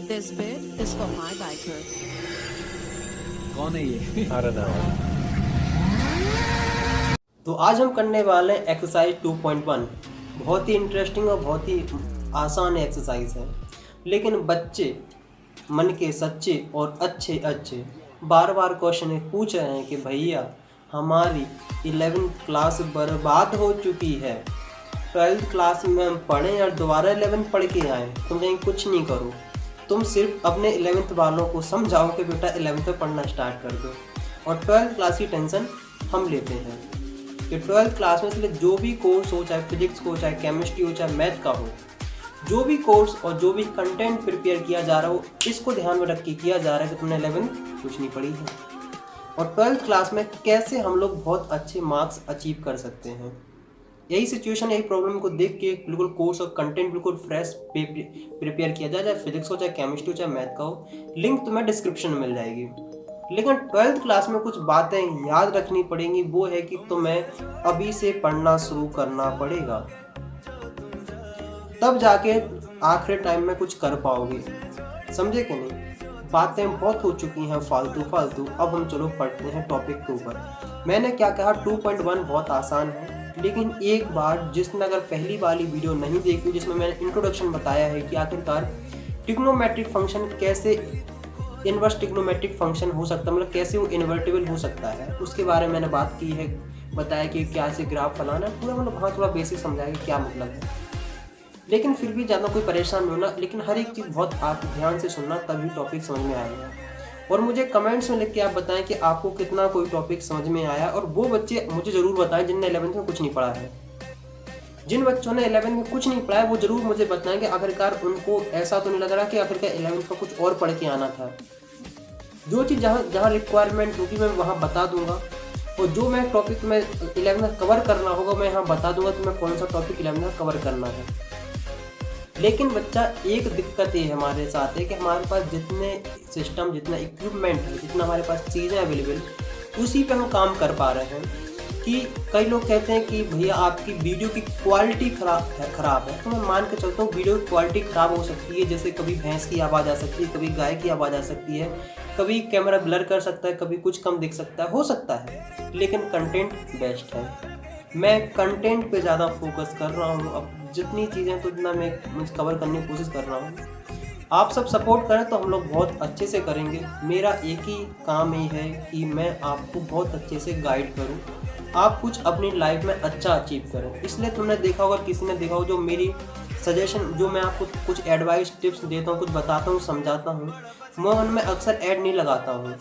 This bit is for my biker. कौन है ये? अरे ना तो आज हम करने वाले हैं एक्सरसाइज 2.1। बहुत ही इंटरेस्टिंग और बहुत ही आसान एक्सरसाइज है, लेकिन बच्चे मन के सच्चे और अच्छे बार बार क्वेश्चन पूछ रहे हैं कि भैया हमारी 11th क्लास बर्बाद हो चुकी है, 12th क्लास में हम पढ़ें और दोबारा 11th पढ़ के आएँ। तुम कहीं कुछ नहीं करो, तुम सिर्फ अपने 11th वालों को समझाओ कि बेटा 11th में पढ़ना स्टार्ट कर दो, और 12th क्लास की टेंशन हम लेते हैं कि 12th क्लास में इसलिए जो भी कोर्स हो, चाहे फिजिक्स हो, चाहे केमिस्ट्री हो, चाहे मैथ का हो, जो भी कोर्स और जो भी कंटेंट प्रिपेयर किया जा रहा हो, इसको ध्यान में रख के किया जा रहा है कि तुमने 11th कुछ नहीं पढ़ी है, और 12th क्लास में कैसे हम लोग बहुत अच्छे मार्क्स अचीव कर सकते हैं। यही सिचुएशन, यही प्रॉब्लम को देख के बिल्कुल कोर्स और कंटेंट बिल्कुल फ्रेश प्रिपेयर किया जाए, चाहे फिजिक्स हो, चाहे केमिस्ट्री हो, चाहे मैथ का हो। लिंक तुम्हें डिस्क्रिप्शन में मिल जाएगी। लेकिन 12th क्लास में कुछ बातें याद रखनी पड़ेंगी, वो है कि तुम्हें अभी से पढ़ना शुरू करना पड़ेगा, तब जाके आखिरी टाइम में कुछ कर पाओगे। समझे कि नहीं? बातें बहुत हो चुकी हैं फालतू। अब हम चलो पढ़ते हैं टॉपिक के ऊपर। मैंने क्या कहा, 2.1 बहुत आसान है, लेकिन एक बार जिसने अगर पहली वाली वीडियो नहीं देखी, जिसमें मैंने इंट्रोडक्शन बताया है कि आखिरकार ट्रिग्नोमेट्रिक फंक्शन कैसे इन्वर्स ट्रिग्नोमेट्रिक फंक्शन हो सकता है, मतलब कैसे वो इन्वर्टिबल हो सकता है, उसके बारे में मैंने बात की है, बताया कि क्या से ग्राफ फलाना है, पूरा मतलब हाँ थोड़ा बेसिक समझाया कि क्या मतलब है। लेकिन फिर भी ज़्यादा कोई परेशान नहीं होना, लेकिन हर एक चीज़ बहुत आप ध्यान से सुनना, तभी टॉपिक समझ में आएगा। और मुझे कमेंट्स में लिख के आप बताएं कि आपको कितना कोई टॉपिक समझ में आया, और वो बच्चे मुझे ज़रूर बताएं जिनने 11th में कुछ नहीं पढ़ा है। जिन बच्चों ने 11th में कुछ नहीं पढ़ा है वो ज़रूर मुझे बताएं कि आखिरकार उनको ऐसा तो नहीं लग रहा कि आखिरकार 11th में कुछ और पढ़ के आना था। जो चीज़ जहाँ रिक्वायरमेंट होगी मैं वहाँ बता दूंगा, और जो मैं टॉपिक में 11th में कवर करना होगा मैं यहाँ बता दूंगा कि मैं कौन सा टॉपिक 11th में कवर करना है। लेकिन बच्चा एक दिक्कत ये हमारे साथ है कि हमारे पास जितने सिस्टम, जितना इक्विपमेंट है, जितना हमारे पास चीज़ें अवेलेबल, उसी पे हम काम कर पा रहे हैं। कि कई लोग कहते हैं कि भैया आपकी वीडियो की क्वालिटी ख़राब है, तो मैं मान के चलता हूँ वीडियो की क्वालिटी ख़राब हो सकती है। जैसे कभी भैंस की आवाज़ आ सकती है, कभी गाय की आवाज़ आ सकती है, कभी कैमरा ब्लर कर सकता है, कभी कुछ कम दिख सकता है, हो सकता है, लेकिन कंटेंट बेस्ट है। मैं कंटेंट पे ज़्यादा फोकस कर रहा हूँ, अब जितनी चीज़ें तो उतना मैं कवर करने की कोशिश कर रहा हूँ। आप सब सपोर्ट करें तो हम लोग बहुत अच्छे से करेंगे। मेरा एक ही काम ये है कि मैं आपको बहुत अच्छे से गाइड करूँ, आप कुछ अपनी लाइफ में अच्छा अचीव करें। इसलिए तुमने देखा होगा, किसी ने देखा हो, जो मेरी सजेशन, जो मैं आपको कुछ एडवाइस टिप्स देता हूँ, कुछ बताता हूँ, समझाता हूँ, मैं उनमें अक्सर ऐड नहीं लगाता हूँ,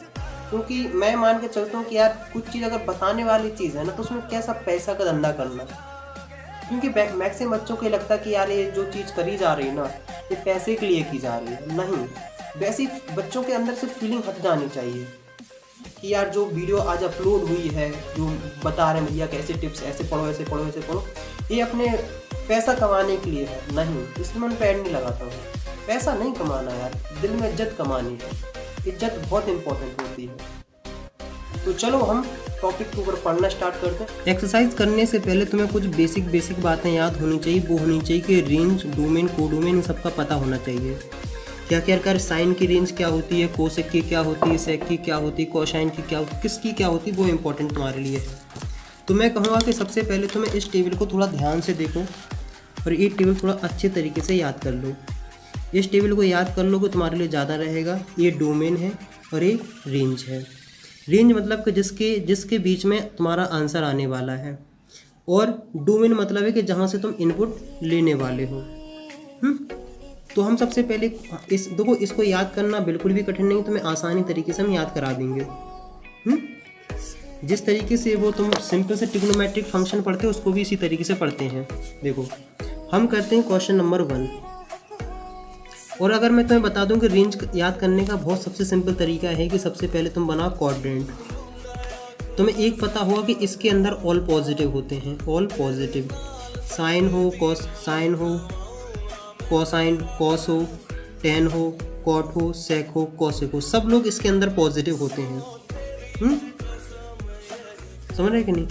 क्योंकि मैं मान के चलता हूँ कि यार कुछ चीज़ अगर बताने वाली चीज़ है ना, तो उसमें कैसा पैसा का धंधा करना। क्योंकि मैक्सिमम बच्चों को लगता है कि यार ये जो चीज़ करी जा रही है ना, ये पैसे के लिए की जा रही है। नहीं, वैसी बच्चों के अंदर से फीलिंग हट जानी चाहिए कि यार जो वीडियो आज अपलोड हुई है, जो बता रहे हैं भैया कैसे टिप्स, ऐसे पढ़ो ऐसे पढ़ो ऐसे पढ़ो, ये अपने पैसा कमाने के लिए है। नहीं, इसलिए मैं पैड नहीं लगाता हूँ। पैसा नहीं कमाना यार, दिल में इज्जत कमानी है। इज्जत बहुत इंपॉर्टेंट होती है। तो चलो हम टॉपिक के ऊपर पढ़ना स्टार्ट करते हैं। एक्सरसाइज करने से पहले तुम्हें कुछ बेसिक बातें याद होनी चाहिए। वो होनी चाहिए कि रेंज, डोमेन, कोडोमेन, इन सबका पता होना चाहिए। क्या कर साइन की रेंज क्या होती है, कोसेक की क्या होती है, सेक की क्या होती है, कोसाइन की क्या होती है, किसकी क्या होती है, वो इंपॉर्टेंट तुम्हारे लिए है। तो मैं कहूँगा कि सबसे पहले तुम्हें इस टेबल को थोड़ा ध्यान से देखो, और ये टेबल थोड़ा अच्छे तरीके से याद कर लो। इस टेबल को याद कर लो कि तुम्हारे लिए ज़्यादा रहेगा। ये डोमेन है और ये रेंज है। रेंज मतलब कि जिसके बीच में तुम्हारा आंसर आने वाला है, और डोमेन मतलब है कि जहाँ से तुम इनपुट लेने वाले हो। तो हम सबसे पहले इसको याद करना बिल्कुल भी कठिन नहीं, तुम्हें आसानी तरीके से हम याद करा देंगे। जिस तरीके से वो तुम सिंपल से ट्रिग्नोमेट्रिक फंक्शन पढ़ते हो, उसको भी इसी तरीके से पढ़ते हैं। देखो, हम करते हैं क्वेश्चन नंबर 1। और अगर मैं तुम्हें बता दूं कि रेंज याद करने का बहुत सबसे सिंपल तरीका है कि सबसे पहले तुम बनाओ क्वाड्रेंट। तुम्हें एक पता होगा कि इसके अंदर ऑल पॉजिटिव होते हैं, ऑल पॉजिटिव। साइन हो, साइन हो, कोसाइन, कॉस हो, टेन हो, कॉट हो, सेक हो, कोसेक हो, सब लोग इसके अंदर पॉजिटिव होते हैं। समझ रहे कि नहीं?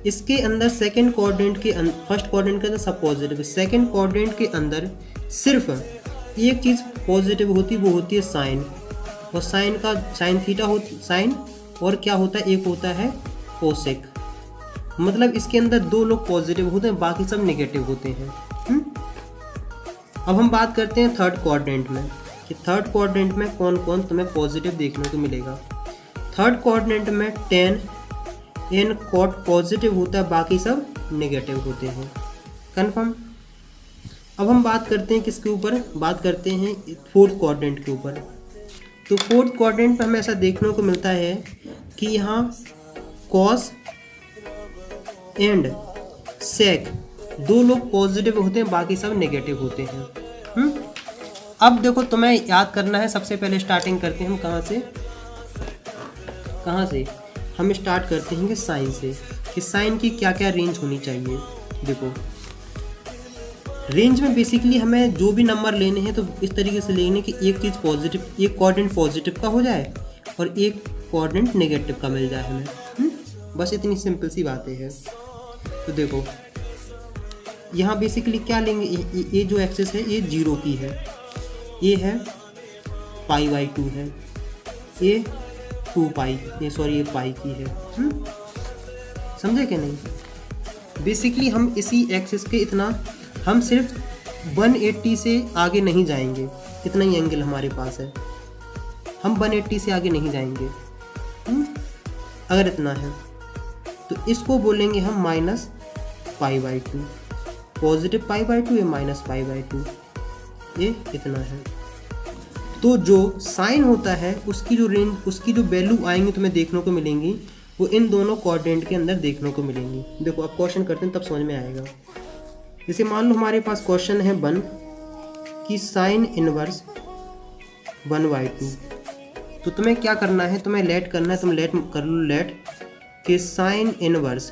इसके अंदर सेकंड क्वाड्रेंट के फर्स्ट क्वाड्रेंट के अंदर सब पॉजिटिव है। सेकंड क्वाड्रेंट के अंदर सिर्फ एक चीज़ पॉजिटिव होती वो होती है साइन, और साइन का साइन थीटा हो साइन, और क्या होता है एक होता है कोसेक। मतलब इसके अंदर दो लोग पॉजिटिव होते हैं, बाकी सब नेगेटिव होते हैं। अब हम बात करते हैं थर्ड क्वाड्रेंट में कि थर्ड क्वाड्रेंट में कौन कौन तुम्हें पॉजिटिव देखने को मिलेगा। थर्ड क्वाड्रेंट में tan n cot पॉजिटिव होता है, बाकी सब नेगेटिव होते हैं। कन्फर्म। अब हम बात करते हैं किसके ऊपर, बात करते हैं फोर्थ क्वाड्रेंट के ऊपर। तो फोर्थ क्वाड्रेंट पर हमें ऐसा देखने को मिलता है कि यहाँ cos एंड sec दो लोग पॉजिटिव होते हैं, बाकी सब नेगेटिव होते हैं। अब देखो तुम्हें याद करना है, सबसे पहले स्टार्टिंग करते हैं हम कहाँ से हम स्टार्ट करते हैं कि साइन से, कि साइन की क्या क्या रेंज होनी चाहिए। देखो रेंज में बेसिकली हमें जो भी नंबर लेने हैं तो इस तरीके से लेने कि एक चीज़ पॉजिटिव, एक क्वाड्रेंट पॉजिटिव का हो जाए और एक क्वाड्रेंट नेगेटिव का मिल जाए हमें। बस इतनी सिंपल सी बातें हैं। तो देखो यहाँ बेसिकली क्या लेंगे, ये जो एक्सिस है ये 0 की है, ये है π/2 है, ये 2π, ये सॉरी ये पाई की है। समझे कि नहीं। बेसिकली हम इसी एक्सिस के इतना, हम सिर्फ 180 से आगे नहीं जाएंगे, इतना ही एंगल हमारे पास है, हम 180 से आगे नहीं जाएंगे। अगर इतना है तो इसको बोलेंगे हम -π/2, पॉजिटिव π/2 या -π/2, ये इतना है। तो जो साइन होता है उसकी जो रेंज, उसकी जो वैल्यू आएंगी तुम्हें देखने को मिलेंगी, वो इन दोनों क्वाड्रेंट के अंदर देखने को मिलेंगी। देखो अब क्वेश्चन करते हैं तब समझ में आएगा। जैसे मान लो हमारे पास क्वेश्चन है 1 कि साइन इनवर्स 1/2। तो तुम्हें क्या करना है, तुम्हें लेट करना है, तुम लेट कर लो लेट कि sine inverse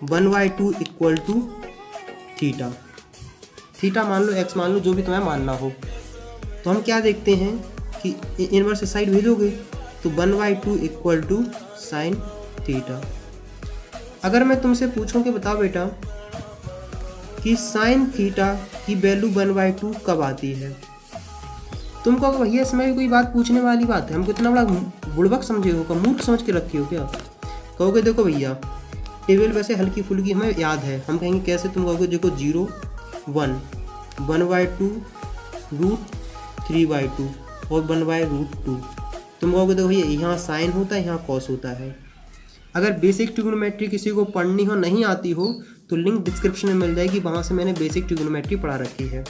1/2 equal to theta. Theta मान लो, एक्स मान लो, जो भी तुम्हें मानना हो। तो हम क्या देखते हैं कि इनवर्स साइड भेजोगे तो 1/2 इक्वल टू साइन थीटा। अगर मैं तुमसे पूछूं कि बताओ बेटा कि साइन थीटा की वैल्यू 1/2 कब आती है, तुम कहोगे भैया इसमें भी कोई बात पूछने वाली बात है, हमको इतना बड़ा बुड़बक समझे हो, मूर्ख समझ के रखी हो क्या। कहोगे देखो भैया टेबल वैसे हल्की फुल्की हमें याद है, हम कहेंगे कैसे, तुम कहोगे देखो 0 1 1/2 √3/2 और 1/√2। तुम कहोगे देखो भैया यहाँ साइन होता है, यहाँ कॉस होता है। अगर बेसिक ट्रिग्नोमेट्री किसी को पढ़नी हो, नहीं आती हो, तो लिंक डिस्क्रिप्शन में मिल जाएगी, वहाँ से मैंने बेसिक ट्रिग्नोमेट्री पढ़ा रखी है।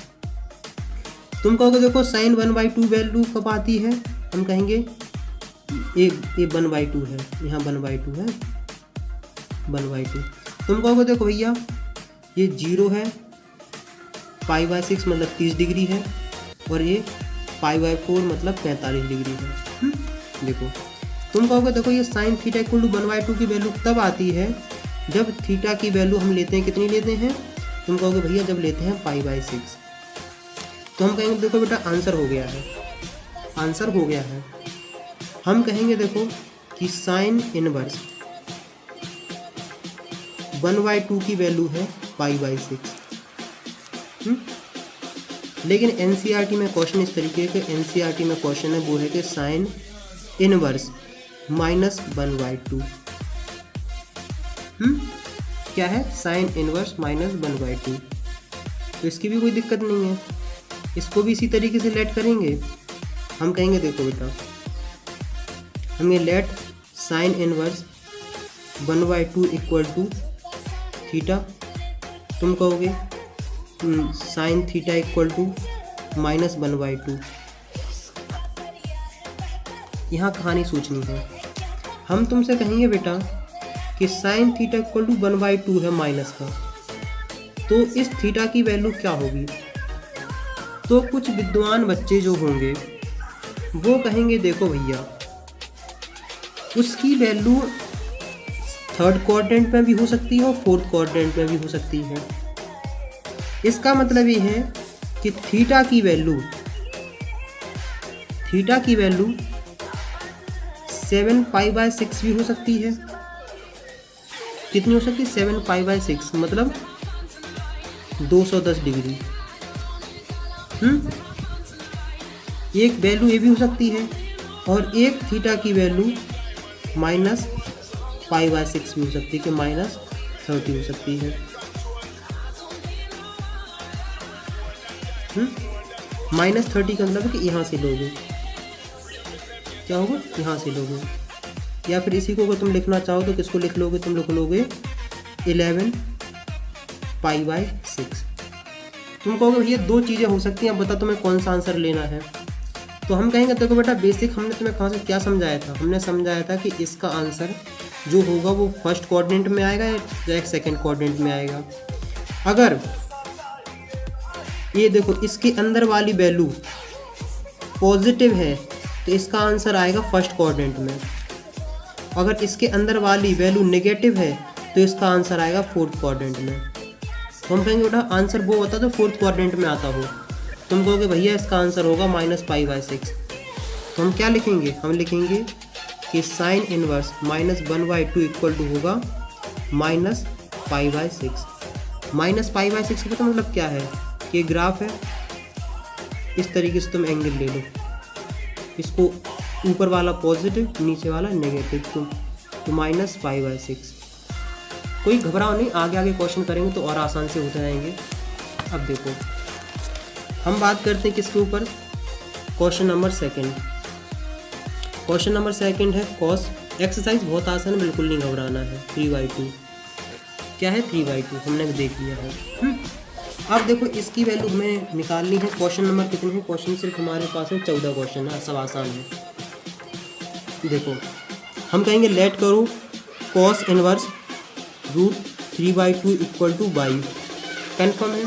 तुम कहोगे देखो साइन 1/2 वैल्यू कब आती है, हम कहेंगे ये 1/2 है, यहाँ 1/2 है, 1/2। तुम कहोगे देखो भैया ये 0 है, π/6 मतलब 30 डिग्री है, और ये π/4 मतलब 45 डिग्री है। देखो तुम कहोगे देखो ये साइन थीटा इक्वल टू 1/2 की वैल्यू तब आती है जब थीटा की वैल्यू हम लेते हैं, कितनी लेते हैं, तुम कहोगे भैया जब लेते हैं π/6। तो हम कहेंगे देखो बेटा आंसर हो गया है, आंसर हो गया है। हम कहेंगे देखो कि साइन इनवर्स 1/2 की वैल्यू है π/6। लेकिन एनसीईआरटी में क्वेश्चन इस तरीके के, एनसीईआरटी में क्वेश्चन है वो है कि साइन इनवर्स -1/2। क्या है, साइन इनवर्स -1/2। तो इसकी भी कोई दिक्कत नहीं है, इसको भी इसी तरीके से लेट करेंगे। हम कहेंगे देखो बेटा हम ये let sine inverse 1/2 equal to theta, तुम कहोगे साइन थीटा इक्वल टू -1/2। यहाँ कहानी सोचनी है। हम तुमसे कहेंगे बेटा कि साइन थीटा इक्वल टू 1/2 है माइनस का, तो इस थीटा की वैल्यू क्या होगी। तो कुछ विद्वान बच्चे जो होंगे वो कहेंगे देखो भैया उसकी वैल्यू थर्ड क्वाड्रेंट में भी हो सकती है और फोर्थ क्वाड्रेंट में भी हो सकती है। इसका मतलब ये है कि थीटा की वैल्यू 7π/6 भी हो सकती है। कितनी हो सकती है, 7π/6 मतलब 210 डिग्री। एक वैल्यू ये भी हो सकती है और एक थीटा की वैल्यू -π/6 भी हो सकती है कि -30 हो सकती है। -30 का मतलब है कि यहाँ से लोगे, क्या होगा, यहाँ से लोगे, या फिर इसी को अगर तुम लिखना चाहो तो किसको लिख लोगे, तुम लिख लोगे 11π/6। तुम कहोगे भैया दो चीज़ें हो सकती हैं, अब बता तुम्हें कौन सा आंसर लेना है। तो हम कहेंगे देखो बेटा बेसिक हमने तुम्हें कहाँ से क्या समझाया था, हमने समझाया था कि इसका आंसर जो होगा वो फर्स्ट क्वाड्रेंट में आएगा या एक सेकेंड क्वाड्रेंट में आएगा। अगर ये देखो इसके अंदर वाली वैल्यू पॉजिटिव है तो इसका आंसर आएगा फर्स्ट क्वाड्रेंट में, अगर इसके अंदर वाली वैल्यू नेगेटिव है तो इसका आंसर आएगा फोर्थ क्वाड्रेंट में। तो हम कहेंगे बेटा आंसर वो होता है जो फोर्थ क्वाड्रेंट में आता हो। तुम कहोगे भैया इसका आंसर होगा -π/6, तो हम क्या लिखेंगे, हम लिखेंगे कि साइन इनवर्स -1/2 इक्वल टू होगा -π/6। -π/6 का तो मतलब क्या है कि ग्राफ है, इस तरीके से तुम एंगल ले लो, इसको ऊपर वाला पॉजिटिव नीचे वाला नेगेटिव, तो -π/6। कोई घबराओ नहीं, आगे आगे क्वेश्चन करेंगे तो और आसान से होते जाएंगे। अब देखो हम बात करते हैं किसके ऊपर, question number second. Question number second है कॉस। एक्सरसाइज बहुत आसान है, बिल्कुल नहीं घबराना है। 3/2 क्या है, 3/2 हमने देख लिया है। अब देखो इसकी वैल्यू हमें निकालनी है। क्वेश्चन नंबर कितने हैं, क्वेश्चन सिर्फ हमारे पास है 14 क्वेश्चन है, सब आसान है। देखो हम कहेंगे लेट करो cos inverse √3/2 equal two by, confirm है।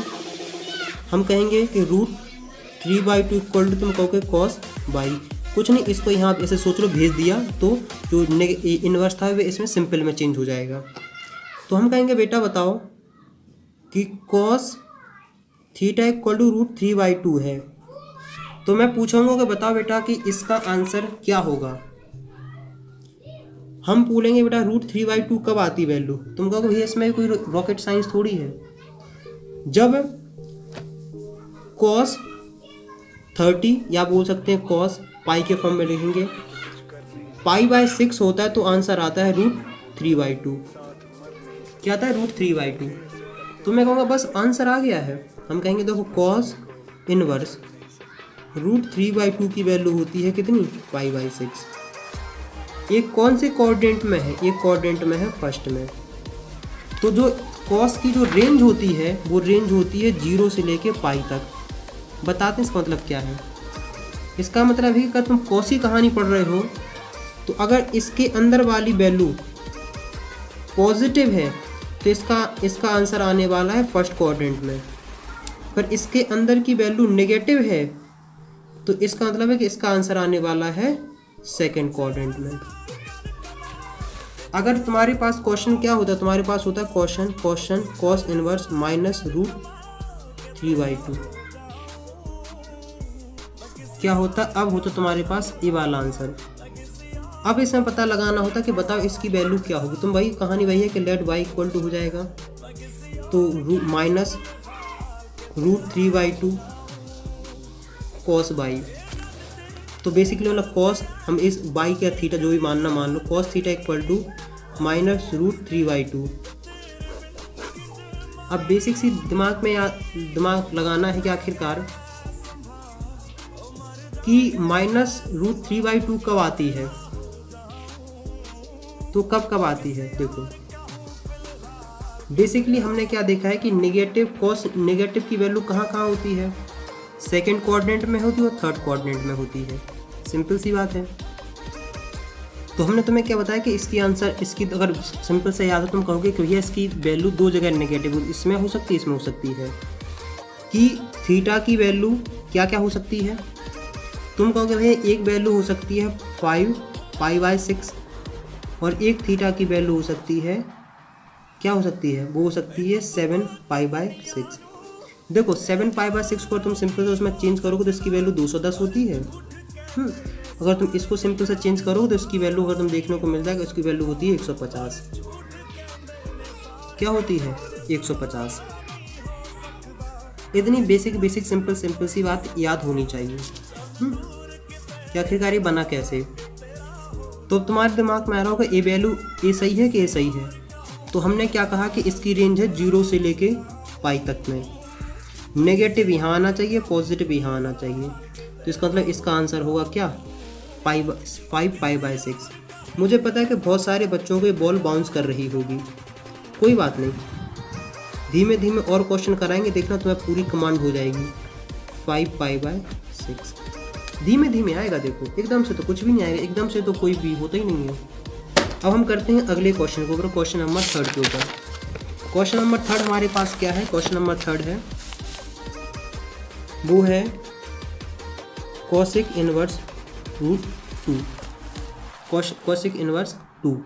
हम कहेंगे कि √3/2 इक्वल टू तुम कहोगे कॉस बाई, कुछ नहीं, इसको यहाँ ऐसे सोच लो भेज दिया तो जो इनवर्स था वो इसमें सिंपल में चेंज हो जाएगा। तो हम कहेंगे बेटा बताओ कि कॉस थीटा इक्वल टू √3/2 है, तो मैं पूछूंगा कि बताओ बेटा कि इसका आंसर क्या होगा। हम पूछेंगे बेटा √3/2 कब आती वैल्यू, तुम कहोगे भैया इसमें कोई रॉकेट साइंस थोड़ी है। जब cos 30 या बोल सकते हैं cos पाई के फॉर्म में लिखेंगे π/6 होता है तो आंसर आता है √3/2। क्या आता है, √3/2। तो मैं कहूँगा बस आंसर आ गया है। हम कहेंगे देखो cos इनवर्स √3/2 की वैल्यू होती है कितनी, π/6। ये कौन से क्वाड्रेंट में है, ये क्वाड्रेंट में है फर्स्ट में। तो जो कॉस की जो रेंज होती है वो रेंज होती है 0 से लेके पाई तक। बताते हैं इसका मतलब क्या है। इसका मतलब है कि अगर तुम कॉस की कहानी पढ़ रहे हो तो अगर इसके अंदर वाली वैल्यू पॉजिटिव है तो इसका आंसर आने वाला है फर्स्ट क्वाड्रेंट में। अगर इसके अंदर की वैल्यू नेगेटिव है तो इसका मतलब है कि इसका आंसर आने वाला है सेकेंड क्वाड्रेंट में। अगर तुम्हारे पास क्वेश्चन क्या होता है, तुम्हारे पास होता है क्वेश्चन कॉस इनवर्स -√3/2 क्या होता, अब होता तुम्हारे पास ये वाला आंसर। अब इसमें पता लगाना होता कि बताओ इसकी वैल्यू क्या होगी। तुम वही कहानी वही है कि लेट y इक्वल टू हो जाएगा तो -√3/2 cos y। तो बेसिकली मतलब कॉस हम इस बाई का थीटा जो भी मानना मान लो, cos थीटा इक्वल टू -√3/2। अब बेसिक सी दिमाग लगाना है कि आखिरकार कि -√3/2 कब आती है, तो कब आती है। देखो बेसिकली हमने क्या देखा है कि नेगेटिव की वैल्यू कहाँ होती है, सेकेंड क्वाड्रेंट में होती है और थर्ड क्वाड्रेंट में होती है। सिंपल सी बात है। तो हमने तुम्हें क्या बताया कि इसकी अगर सिंपल से याद है तुम कहोगे कि भैया इसकी वैल्यू दो जगह नेगेटिव इसमें हो सकती है, इसमें हो सकती है। कि थीटा की वैल्यू क्या क्या हो सकती है, तुम कहोगे भैया एक वैल्यू हो सकती है 5π/6 और एक थीटा की वैल्यू हो सकती है, क्या हो सकती है, वो हो सकती है 7π/6। देखो 7π/6 को तुम सिंपल से उसमें चेंज करोगे तो इसकी वैल्यू 210 होती है। अगर तुम इसको सिंपल से चेंज करोगे तो इसकी वैल्यू अगर तुम देखने को मिल जाएगा, इसकी वैल्यू होती है 150। क्या होती है, 150। इतनी बेसिक सिंपल सी बात याद होनी चाहिए। कि आखिरकार ये बना कैसे। तो तुम्हारे दिमाग में आ रहा होगा ए वैल्यू ए सही है कि ए सही है। तो हमने क्या कहा कि इसकी रेंज है 0 से लेके पाई तक में। नेगेटिव यहाँ आना चाहिए, पॉजिटिव यहाँ आना चाहिए। तो इसका मतलब इसका आंसर होगा क्या, 5 पाई/6। मुझे पता है कि बहुत सारे बच्चों को ये बॉल बाउंस कर रही होगी, कोई बात नहीं, धीमे धीमे और क्वेश्चन कराएंगे, देखना तुम्हें पूरी कमांड हो जाएगी। 5 पाई/6 धीमे धीमे आएगा, देखो एकदम से तो कुछ भी नहीं आएगा, एकदम से तो कोई भी होता ही नहीं है। अब हम करते हैं अगले क्वेश्चन के ऊपर, क्वेश्चन नंबर 3 के ऊपर। क्वेश्चन नंबर 3 हमारे पास क्या है, क्वेश्चन नंबर 3 है वो है cosec inverse root 2, cosec inverse 2।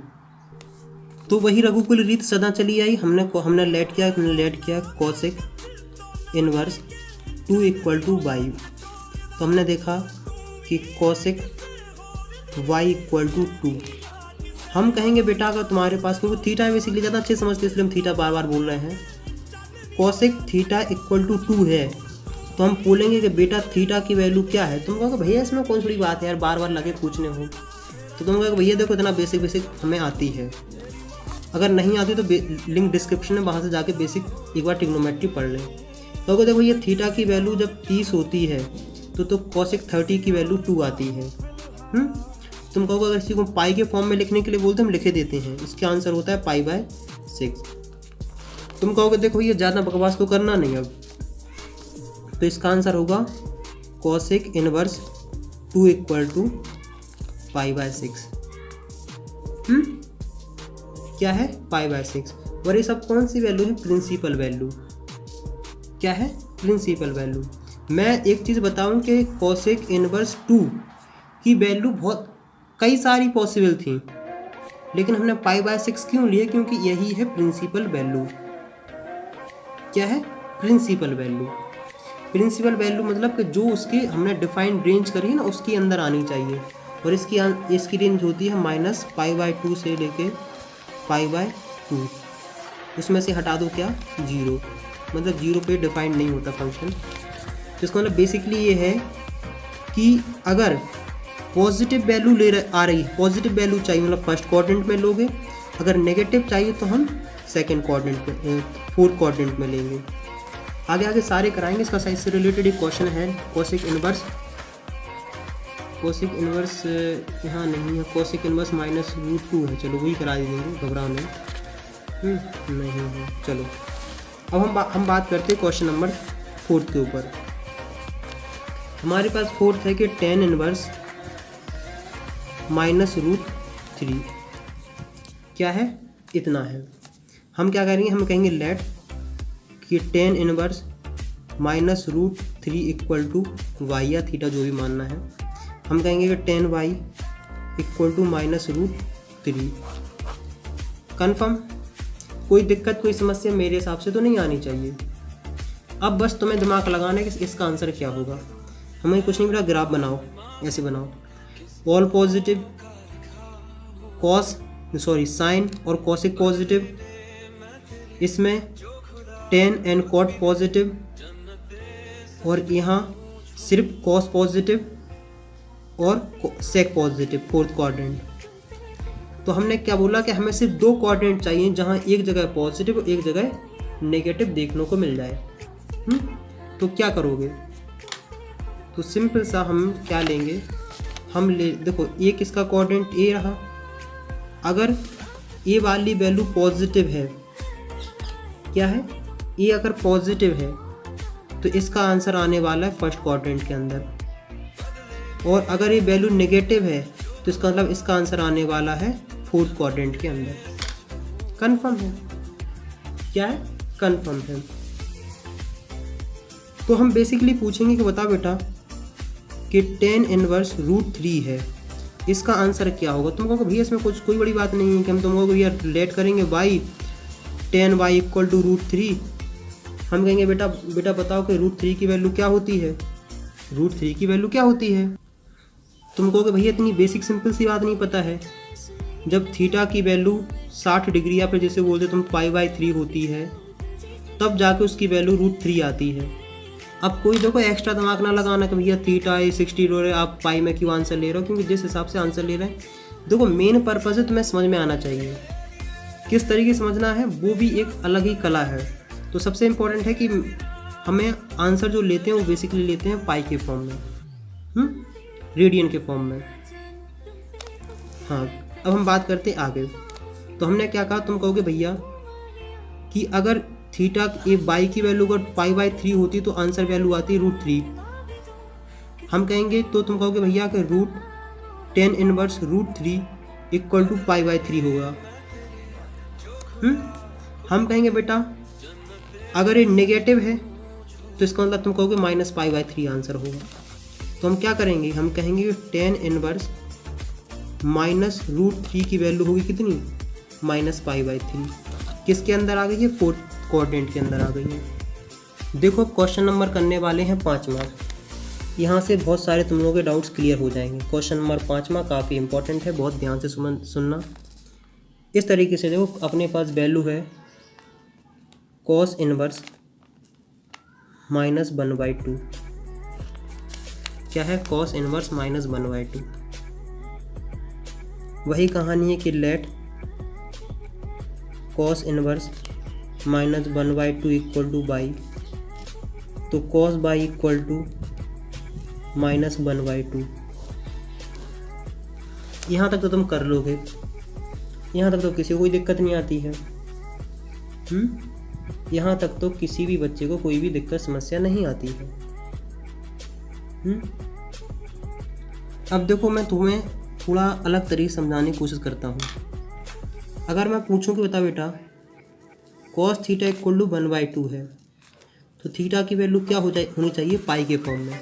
तो वही रघुकुल रीत सदा चली आई, हमने लेट किया कोसेक इनवर्स 2 = y। तो हमने देखा कि कोसेक y = 2। हम कहेंगे बेटा अगर तुम्हारे पास, क्योंकि थीटा बेसिकली ज़्यादा अच्छे समझते हैं इसलिए हम थीटा बार बार बोल रहे हैं, कोसेक थीटा = 2 है, तो हम बोलेंगे कि बेटा थीटा की वैल्यू क्या है। तुम कहोगे भैया इसमें कौन सी बड़ी बात है यार, बार बार लगे पूछने हो। तो तुम कहोगे भैया देखो इतना बेसिक हमें आती है, अगर नहीं आती तो लिंक डिस्क्रिप्शन में वहाँ से जाके बेसिक एक बार ट्रिग्नोमेट्री पढ़ लें। तो अगर देखो ये थीटा की वैल्यू जब 30 होती है तो कोसेक 30 की वैल्यू 2 आती है। तुम कहोगे अगर इसी को पाई के फॉर्म में लिखने के लिए बोलते हम लिखे देते हैं, इसका आंसर होता है पाई/6। तुम कहोगे देखो ये ज़्यादा बकवास तो करना नहीं अब, तो इसका आंसर होगा कोसेक इनवर्स 2 = पाई/6। क्या है, पाई/6। और ये सब कौन सी वैल्यू है, प्रिंसिपल वैल्यू। क्या है, प्रिंसिपल वैल्यू। मैं एक चीज़ बताऊं कि कोसेक इनवर्स 2 की वैल्यू बहुत कई सारी पॉसिबल थी, लेकिन हमने पाई/6 क्यों लिए, क्योंकि यही है प्रिंसिपल वैल्यू। क्या है, प्रिंसिपल वैल्यू। प्रिंसिपल वैल्यू मतलब कि जो उसकी हमने डिफाइंड रेंज करी है ना उसके अंदर आनी चाहिए, और इसकी रेंज होती है -π/2 से लेके π/2। उसमें से हटा दो क्या, 0, मतलब 0 पे डिफाइंड नहीं होता फंक्शन। तो इसका मतलब बेसिकली ये है कि अगर पॉजिटिव वैल्यू आ रही है, पॉजिटिव वैल्यू चाहिए मतलब फर्स्ट क्वाड्रेंट में लोगे, अगर नेगेटिव चाहिए तो हम सेकंड क्वाड्रेंट में, फोर्थ क्वाड्रेंट में लेंगे। आगे सारे कराएंगे। इसका साइज से रिलेटेड एक क्वेश्चन है, कोसेक इनवर्स यहाँ नहीं है, कोसेक इनवर्स -√2 है, चलो वही करा देंगे, घबराओ नहीं है। चलो अब हम बात करते हैं क्वेश्चन नंबर 4 के ऊपर। हमारे पास 4 है कि tan इनवर्स -√3 क्या है, इतना है। हम क्या करेंगे, हम कहेंगे लेट कि tan इनवर्स -√3 = y या थीटा जो भी मानना है। हम कहेंगे कि tan y = -√3। कन्फर्म, कोई दिक्कत कोई समस्या मेरे हिसाब से तो नहीं आनी चाहिए। अब बस तुम्हें दिमाग लगाना है कि इसका आंसर क्या होगा। हमें कुछ नहीं बेटा, ग्राफ बनाओ, ऐसे बनाओ, ऑल पॉजिटिव, साइन और कोसेक पॉजिटिव, इसमें tan एंड cot पॉजिटिव, और यहाँ सिर्फ cos पॉजिटिव और sec पॉजिटिव, फोर्थ क्वाड्रेंट। तो हमने क्या बोला कि हमें सिर्फ 2 क्वाड्रेंट चाहिए जहाँ एक जगह पॉजिटिव और एक जगह नेगेटिव देखने को मिल जाए। तो क्या करोगे, तो सिंपल सा हम क्या लेंगे, हम देखो एक इसका क्वाड्रेंट ए रहा, अगर ए वाली वैल्यू पॉजिटिव है, क्या है, ए अगर पॉजिटिव है तो इसका आंसर आने वाला है फर्स्ट क्वाड्रेंट के अंदर, और अगर ये वैल्यू नेगेटिव है तो इसका मतलब इसका आंसर आने वाला है फोर्थ क्वाड्रेंट के अंदर। कंफर्म है, क्या है, कंफर्म है। तो हम बेसिकली पूछेंगे कि बता बेटा कि tan इनवर्स √3 है, इसका आंसर क्या होगा। तुम कहोगे भैया इसमें कोई बड़ी बात नहीं है कि हम तुमको भैया रिलेट करेंगे y, tan y = √3। हम कहेंगे बेटा बताओ कि √3 की वैल्यू क्या होती है, √3 की वैल्यू क्या होती है। तुम कहोगे भैया इतनी बेसिक सिंपल सी बात नहीं पता है, जब थीटा की वैल्यू 60 डिग्री या फिर जैसे बोलते तुम π/3 होती है, तब जाके उसकी वैल्यू √3 आती है। अब कोई देखो एक्स्ट्रा दिमाग ना लगाना कि भैया थीटा है 60 डिग्री आप पाई में क्यों आंसर ले रहे हो, क्योंकि जिस हिसाब से आंसर ले रहे हैं देखो मेन पर्पज़ है तुम्हें समझ में आना चाहिए। किस तरीके से समझना है वो भी एक अलग ही कला है। तो सबसे इम्पोर्टेंट है कि हमें आंसर जो लेते हैं वो बेसिकली लेते हैं पाई के फॉर्म में, रेडियन के फॉर्म में। हाँ, अब हम बात करते हैं आगे। तो हमने क्या कहा, तुम कहोगे भैया कि अगर थीटा ए बाई की वैल्यू अगर π/3 होती तो आंसर वैल्यू आती √3। हम कहेंगे तो तुम कहोगे भैया कि tan इनवर्स √3 = π/3 होगा। हम कहेंगे बेटा अगर ये नेगेटिव है तो इसका मतलब तुम कहोगे -π/3 आंसर होगा। तो हम क्या करेंगे, हम कहेंगे tan इनवर्स -√3 की वैल्यू होगी कितनी, -π/3। किसके अंदर आ गई है, फोर्थ क्वाड्रेंट के अंदर आ गई है। देखो क्वेश्चन नंबर करने वाले हैं 5वां। यहाँ से बहुत सारे तुम लोगों के डाउट्स क्लियर हो जाएंगे। क्वेश्चन नंबर 5वां काफ़ी इंपॉर्टेंट है, बहुत ध्यान से सुनना। इस तरीके से देखो अपने पास वैल्यू है cos इनवर्स -1/2। क्या है, cos इनवर्स -1/2। वही कहानी है कि लेट cos इनवर्स -1/2 = बाई, तो cos बाई = -1/2। यहाँ तक तो तुम कर लोगे, यहाँ तक तो किसी को कोई दिक्कत नहीं आती है। यहाँ तक तो किसी भी बच्चे को कोई भी दिक्कत समस्या नहीं आती है। अब देखो मैं तुम्हें थोड़ा अलग तरीके से समझाने की कोशिश करता हूँ। अगर मैं पूछूं कि बता बेटा cos थीटा = 1/2 है तो थीटा की वैल्यू क्या होनी चाहिए, पाई के फॉर्म में।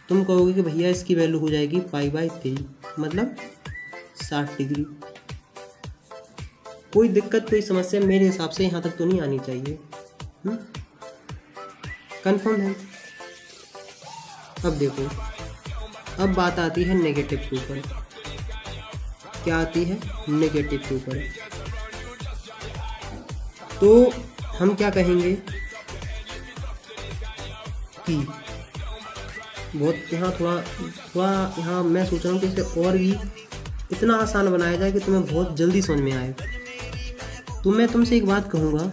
तुम कहोगे कि भैया इसकी वैल्यू हो जाएगी π/3 मतलब 60 डिग्री। कोई दिक्कत कोई समस्या मेरे हिसाब से यहाँ तक तो नहीं आनी चाहिए। कंफर्म है। अब देखो, अब बात आती है नेगेटिव के ऊपर। क्या आती है, नेगेटिव के ऊपर। तो हम क्या कहेंगे कि बहुत यहाँ थोड़ा यहाँ मैं सोच रहा हूँ कि इसे और भी इतना आसान बनाया जाए कि तुम्हें बहुत जल्दी समझ में आए। तो मैं तुमसे एक बात कहूँगा,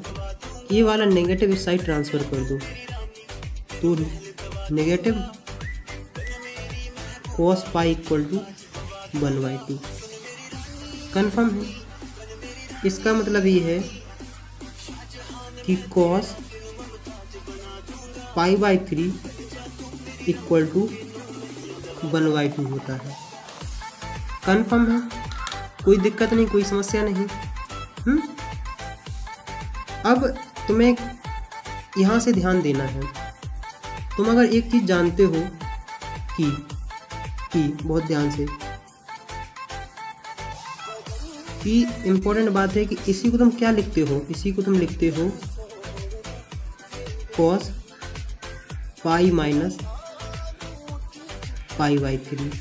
ये वाला नेगेटिव इस साइड ट्रांसफ़र कर दो। तो नेगेटिव cos पाई = 1/2। कन्फर्म है। इसका मतलब ये है कि cos π/3 = 1/2 होता है। कन्फर्म है, कोई दिक्कत नहीं, कोई समस्या नहीं। अब तुम्हें यहाँ से ध्यान देना है। तुम अगर एक चीज़ जानते हो कि बहुत ध्यान से कि इम्पोर्टेंट बात है कि इसी को तुम क्या लिखते हो, इसी को तुम लिखते हो cos पाई - π/3।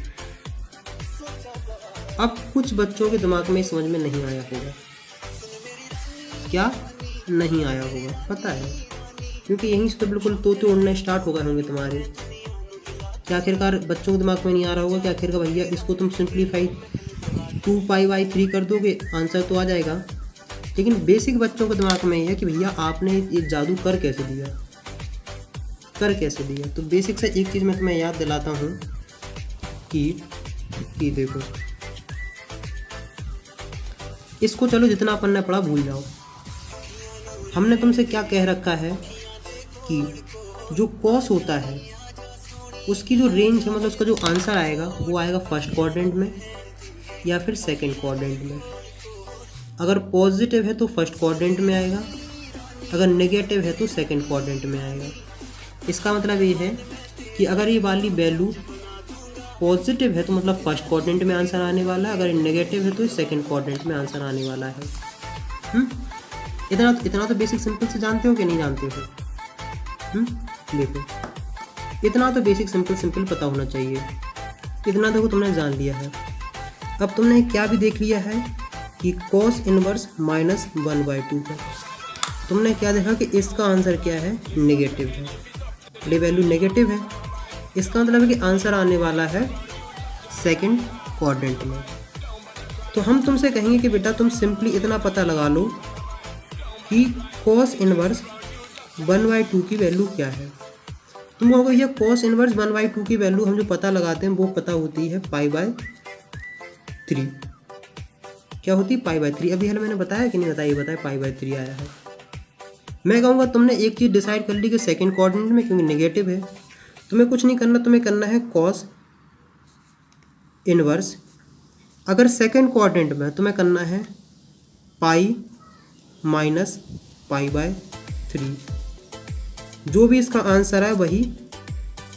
अब कुछ बच्चों के दिमाग में समझ में नहीं आया होगा। क्या नहीं आया होगा, पता है, क्योंकि यहीं से तो बिल्कुल तोते उड़ने स्टार्ट हो गए होंगे तुम्हारे। क्या आखिरकार बच्चों के दिमाग में नहीं आ रहा होगा कि आखिरकार भैया इसको तुम सिंप्लीफाई 2π/3 कर दोगे आंसर तो आ जाएगा। लेकिन बेसिक बच्चों के दिमाग में ये है कि भैया आपने ये जादू कर कैसे दिया। तो बेसिक से एक चीज़ मैं तुम्हें याद दिलाता हूँ कि देखो इसको चलो जितना अपन ने पढ़ा भूल जाओ। हमने तुमसे क्या कह रखा है कि जो cos होता है उसकी जो रेंज है, मतलब उसका जो आंसर आएगा वो आएगा फर्स्ट क्वाड्रेंट में या फिर सेकंड क्वाड्रेंट में। अगर पॉजिटिव है तो फर्स्ट क्वाड्रेंट में आएगा, अगर नेगेटिव है तो सेकंड क्वाड्रेंट में आएगा। इसका मतलब ये है कि अगर ये वाली वैल्यू पॉजिटिव है तो मतलब फर्स्ट क्वाड्रेंट में आंसर आने वाला है, अगर नेगेटिव है तो सेकंड क्वाड्रेंट में आंसर आने वाला है। इतना तो बेसिक सिंपल से जानते हो कि नहीं जानते हो। देखो इतना तो बेसिक सिंपल पता होना चाहिए। इतना देखो तुमने जान लिया है। अब तुमने क्या भी देख लिया है कि cos इनवर्स -1/2 है। तुमने क्या देखा कि इसका आंसर क्या है, नेगेटिव है। ये वैल्यू नेगेटिव है, इसका मतलब है कि आंसर आने वाला है सेकंड क्वाड्रेंट में। तो हम तुमसे कहेंगे कि बेटा तुम सिंपली इतना पता लगा लो कि cos इनवर्स 1/2 की वैल्यू क्या है। तुम कहोगे भैया cos इनवर्स 1/2 की वैल्यू हम जो पता लगाते हैं वो पता होती है π/3। क्या होती है π/3। अभी हाल मैंने बताया कि नहीं बताया, ये बताया π/3 आया है। मैं कहूँगा तुमने एक चीज़ डिसाइड कर ली कि सेकंड क्वाड्रेंट में क्योंकि नेगेटिव है, तुम्हें कुछ नहीं करना, तुम्हें करना है cos इनवर्स। अगर सेकंड क्वाड्रेंट में तुम्हें करना है π-π/3। जो भी इसका आंसर है वही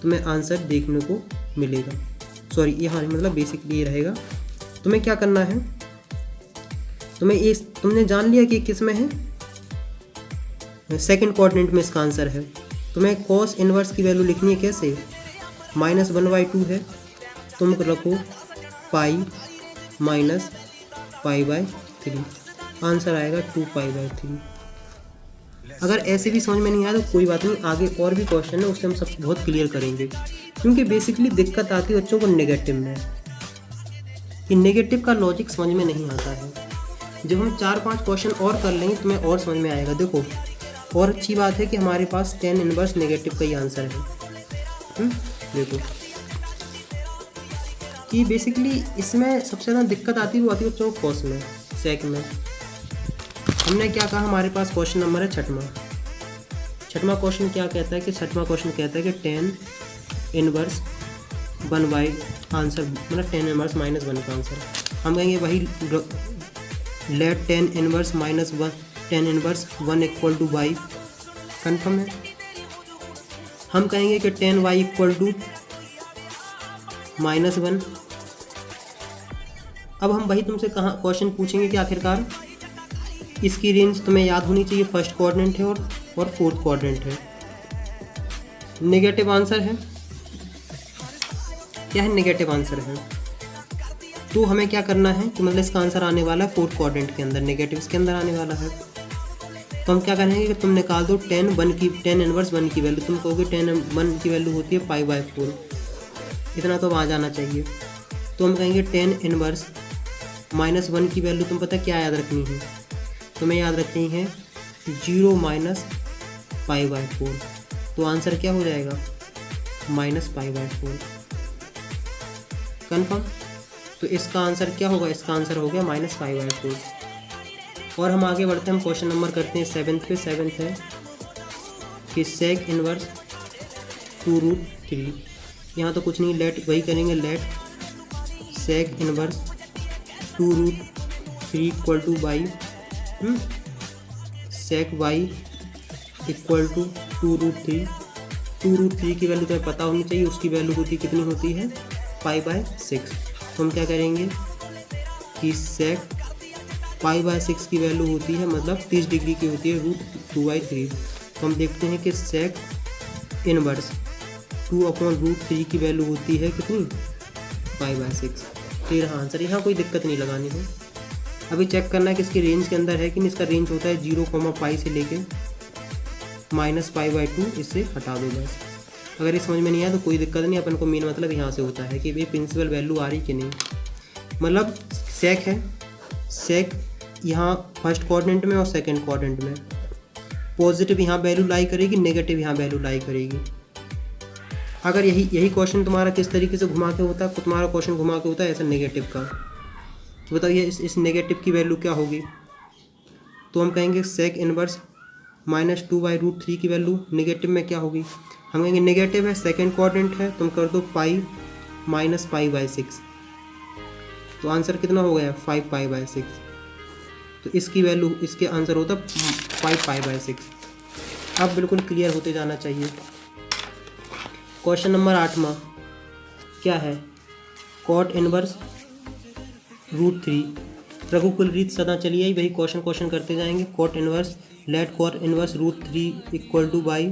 तुम्हें आंसर देखने को मिलेगा। सॉरी यहाँ मतलब बेसिकली ये रहेगा। तुम्हें क्या करना है, तुमने जान लिया कि किस में है, सेकंड क्वाड्रेंट में इसका आंसर है। तुम्हें cos इनवर्स की वैल्यू लिखनी है कैसे, -1/2 है, तुम रखो π-π/3, आंसर आएगा 2π/3। अगर ऐसे भी समझ में नहीं आया तो कोई बात नहीं, आगे और भी क्वेश्चन है उससे हम सब बहुत क्लियर करेंगे। क्योंकि बेसिकली दिक्कत आती है बच्चों को नेगेटिव में, कि नेगेटिव का लॉजिक समझ में नहीं आता है। जब हम 4-5 क्वेश्चन और कर लेंगे तुम्हें और समझ में आएगा। देखो और अच्छी बात है कि हमारे पास tan इनवर्स नेगेटिव का ही आंसर है। देखो कि बेसिकली इसमें सबसे ज़्यादा दिक्कत आती है वो आती है बच्चों को cos में, sec में। हमने क्या कहा, हमारे पास क्वेश्चन नंबर है छठवां क्वेश्चन क्या कहता है कि छठवां क्वेश्चन कहता है कि tan इनवर्स 1/, आंसर मतलब tan इनवर्स -1 का आंसर। हम कहेंगे वही let tan inverse -1 tan inverse 1 = y, confirm है। हम कहेंगे कि tan y = -1। अब हम वही तुमसे कहाँ क्वेश्चन पूछेंगे कि आखिरकार इसकी रेंज तुम्हें याद होनी चाहिए, फर्स्ट क्वाड्रेंट है और फोर्थ क्वाड्रेंट है। नेगेटिव आंसर है, क्या है, नेगेटिव आंसर है। तो हमें क्या करना है कि मतलब इसका आंसर आने वाला है फोर्थ क्वाड्रेंट के अंदर, नेगेटिव इसके अंदर आने वाला है। तो हम क्या करेंगे कि तुम निकाल दो tan इनवर्स 1 की वैल्यू। तुम कहोगे tan 1 की वैल्यू होती है π/4, इतना तो आ जाना चाहिए। तो हम कहेंगे tan इनवर्स -1 की वैल्यू तुम पता क्या याद रखनी है, तुम्हें याद रखनी है 0 - π/4। तो आंसर क्या हो जाएगा, -π/4, कन्फर्म। तो इसका आंसर क्या होगा, इसका आंसर हो गया -π/4। और हम आगे बढ़ते हैं, हम क्वेश्चन नंबर करते हैं 7th पे। 7th है कि sec इनवर्स 2√3। यहाँ तो कुछ नहीं, लेट वही करेंगे, late sec inverse 2√3 = y, sec y = 2√3। 2√3 की वैल्यू तुम्हें पता होनी चाहिए, उसकी वैल्यू होती कितनी होती है, π/6। तो हम क्या करेंगे कि sec π/6 की वैल्यू होती है मतलब 30 डिग्री की होती है, √2/3। तो हम देखते हैं कि sec इनवर्स 2/√3 की वैल्यू होती है कितनी, π/6। तो ये रहा आंसर, यहाँ कोई दिक्कत नहीं लगानी है। अभी चेक करना है कि इसकी रेंज के अंदर है कि नहीं। इसका रेंज होता है 0, से लेके -π/2, इससे हटा दो बस। अगर ये समझ में नहीं आया तो कोई दिक्कत नहीं, अपन को मेन मतलब यहाँ से होता है कि भाई प्रिंसिपल वैल्यू आ रही कि नहीं। मतलब सेक है, सेक यहाँ फर्स्ट क्वाड्रेंट में और सेकंड क्वाड्रेंट में, पॉजिटिव यहाँ वैल्यू लाई करेगी, नेगेटिव यहाँ वैल्यू लाई करेगी। अगर यही क्वेश्चन तुम्हारा किस तरीके से घुमा के होता है, तुम्हारा क्वेश्चन घुमा के होता है ऐसा नेगेटिव का, तो बताइए इस नेगेटिव की वैल्यू क्या होगी। तो हम कहेंगे सेक इनवर्स -2/√3 की वैल्यू नेगेटिव में क्या होगी। हम कहेंगे नेगेटिव है, सेकंड क्वाड्रेंट है, तुम कर दो π-π/6। तो आंसर कितना हो गया, 5π/6। तो इसकी वैल्यू, इसके आंसर होता 5π/6। अब बिल्कुल क्लियर होते जाना चाहिए। क्वेश्चन नंबर 8वां क्या है, cot इनवर्स √3। रघुकुल रीत सदा चली आई, वही क्वेश्चन करते जाएंगे। cot inverse let cot inverse √3 = y।